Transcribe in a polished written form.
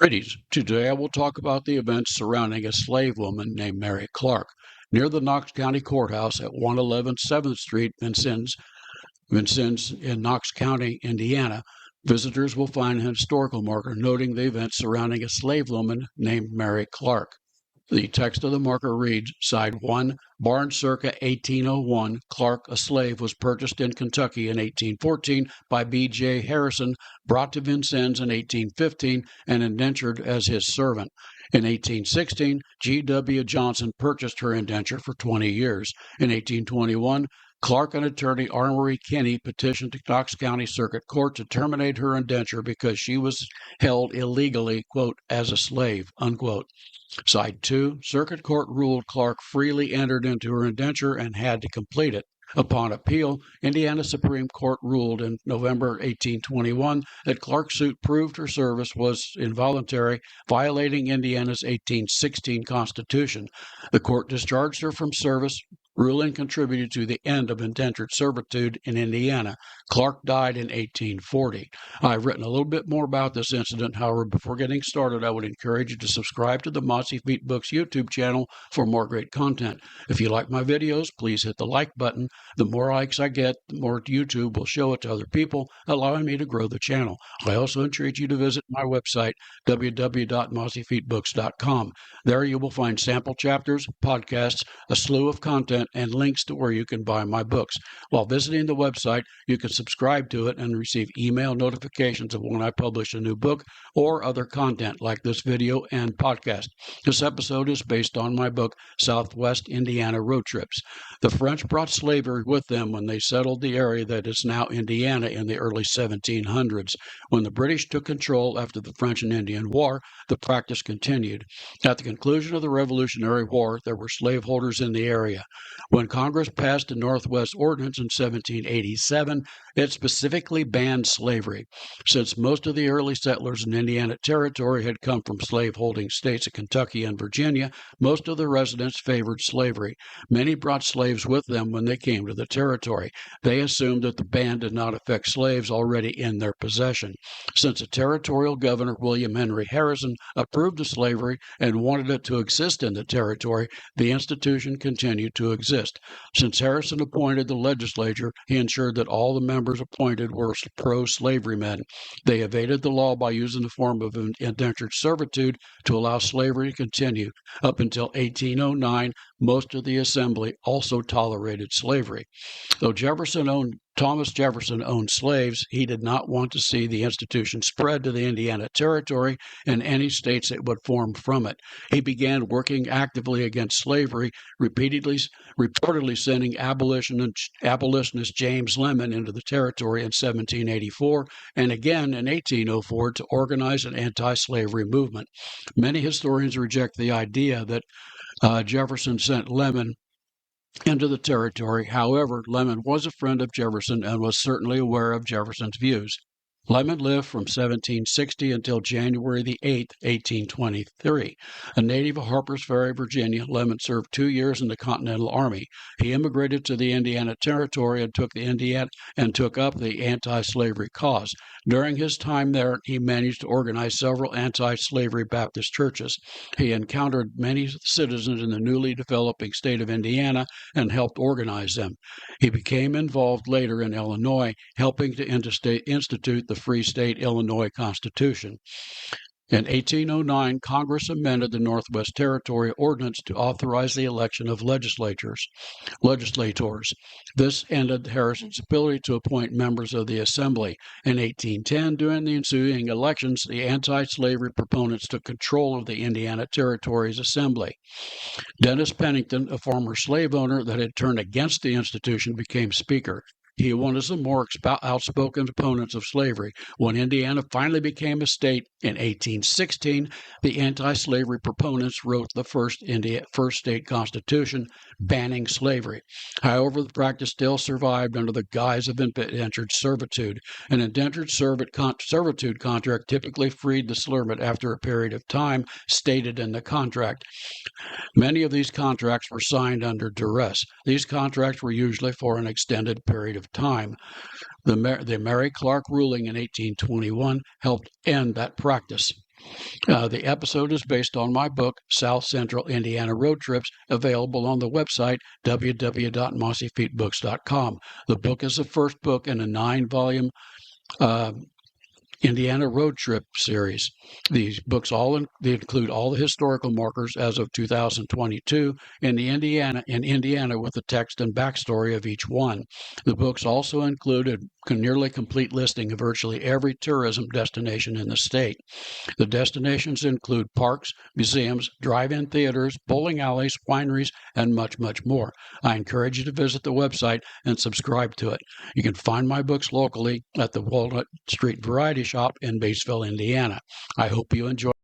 Greetings. Today I will talk about the events surrounding a slave woman named Mary Clark. Near the Knox County Courthouse at 111 7th Street, Vincennes in Knox County, Indiana, visitors will find an historical marker noting the events surrounding a slave woman named Mary Clark. The text of the marker reads, Side 1, born circa 1801, Clark, a slave, was purchased in Kentucky in 1814 by B.J. Harrison, brought to Vincennes in 1815, and indentured as his servant. In 1816, G.W. Johnson purchased her indenture for 20 years. In 1821, Clark and attorney Armory Kinney petitioned the Knox County Circuit Court to terminate her indenture because she was held illegally, quote, as a slave, unquote. Side 2, Circuit Court ruled Clark freely entered into her indenture and had to complete it. Upon appeal, Indiana Supreme Court ruled in November 1821 that Clark's suit proved her service was involuntary, violating Indiana's 1816 Constitution. The court discharged her from service. Ruling contributed to the end of indentured servitude in Indiana. Clark died in 1840. I've written a little bit more about this incident. However, before getting started, I would encourage you to subscribe to the Mossy Feet Books YouTube channel for more great content. If you like my videos, please hit the like button. The more likes I get, the more YouTube will show it to other people, allowing me to grow the channel. I also encourage you to visit my website, www.mossyfeetbooks.com. There you will find sample chapters, podcasts, a slew of content, and links to where you can buy my books. While visiting the website, you can subscribe to it and receive email notifications of when I publish a new book or other content like this video and podcast. This episode is based on my book, Southwest Indiana Road Trips. The French brought slavery with them when they settled the area that is now Indiana in the early 1700s. When the British took control after the French and Indian War, the practice continued. At the conclusion of the Revolutionary War, there were slaveholders in the area. When Congress passed the Northwest Ordinance in 1787, it specifically banned slavery. Since most of the early settlers in Indiana Territory had come from slave-holding states of Kentucky and Virginia, most of the residents favored slavery. Many brought slaves with them when they came to the territory. They assumed that the ban did not affect slaves already in their possession. Since the territorial governor, William Henry Harrison, approved of slavery and wanted it to exist in the territory, the institution continued to exist. Since Harrison appointed the legislature, he ensured that all the members appointed were pro-slavery men. They evaded the law by using the form of indentured servitude to allow slavery to continue. Up until 1809, most of the assembly also tolerated slavery. Though Thomas Jefferson owned slaves, he did not want to see the institution spread to the Indiana Territory and any states that would form from it. He began working actively against slavery, reportedly sending abolitionist James Lemon into the territory in 1784 and again in 1804 to organize an anti-slavery movement. Many historians reject the idea that Jefferson sent Lemon into the territory. However, Lemon was a friend of Jefferson and was certainly aware of Jefferson's views. Lemon lived from 1760 until January the 8th, 1823. A native of Harpers Ferry, Virginia, Lemon served 2 years in the Continental Army. He immigrated to the Indiana Territory and took up the anti-slavery cause. During his time there, he managed to organize several anti-slavery Baptist churches. He encountered many citizens in the newly developing state of Indiana and helped organize them. He became involved later in Illinois, helping to institute the Free State Illinois Constitution. In 1809, Congress amended the Northwest Territory Ordinance to authorize the election of legislators. This ended Harrison's ability to appoint members of the Assembly. In 1810, during the ensuing elections, the anti-slavery proponents took control of the Indiana Territory's Assembly. Dennis Pennington, a former slave owner that had turned against the institution, became Speaker. He was one of the more outspoken opponents of slavery. When Indiana finally became a state in 1816, the anti-slavery proponents wrote the first state constitution banning slavery. However, the practice still survived under the guise of indentured servitude. An indentured servitude contract typically freed the servant after a period of time stated in the contract. Many of these contracts were signed under duress. These contracts were usually for an extended period of time. The Mary Clark ruling in 1821 helped end that practice. The episode is based on my book, South Central Indiana Road Trips, available on the website www.mossyfeetbooks.com. The book is the first book in a 9-volume Indiana Road Trip series. These books they include all the historical markers as of 2022 in Indiana with the text and backstory of each one. The books also include a nearly complete listing of virtually every tourism destination in the state. The destinations include parks, museums, drive-in theaters, bowling alleys, wineries, and much, much more. I encourage you to visit the website and subscribe to it. You can find my books locally at the Walnut Street Variety Shop in Batesville, Indiana. I hope you enjoy.